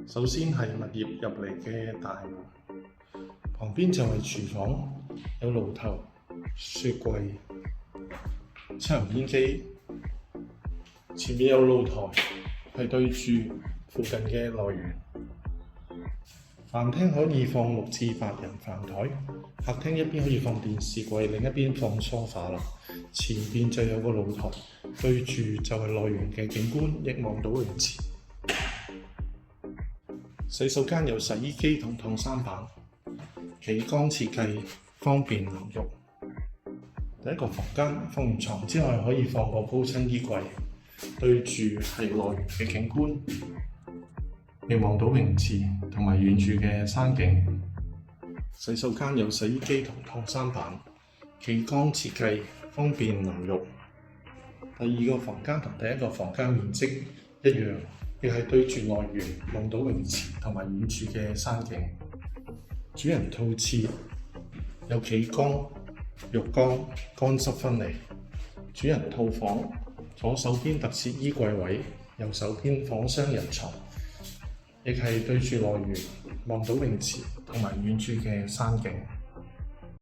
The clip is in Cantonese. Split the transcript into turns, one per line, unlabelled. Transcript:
首先係物業入嚟嘅大門，旁邊就係廚房，有爐頭、雪櫃、抽油煙機，前面有露台，係對住附近嘅來源。飯廳可以放6至8人飯台，客廳一邊可以放電視櫃，另一邊放梳化啦。前邊就有個露台，對住就係內園嘅景觀，亦望到泳池。洗手間有洗衣機同燙衫板，企缸設計，方便淋浴。第一個房間放完床之外，可以放個高身衣櫃，對住係內園嘅景觀，亦望到泳池同埋遠處嘅山景。洗手間有洗衣機同燙衫板，企缸設計，方便淋浴。第二個房間同第一個房間面積一樣，亦係對住內園，望到泳池同埋遠處嘅山景。主人套廁，有企缸、浴缸，乾濕分離。主人套房，左手邊特設衣櫃位，右手邊放雙人床，亦係對住內園，望到泳池同埋遠處嘅山景。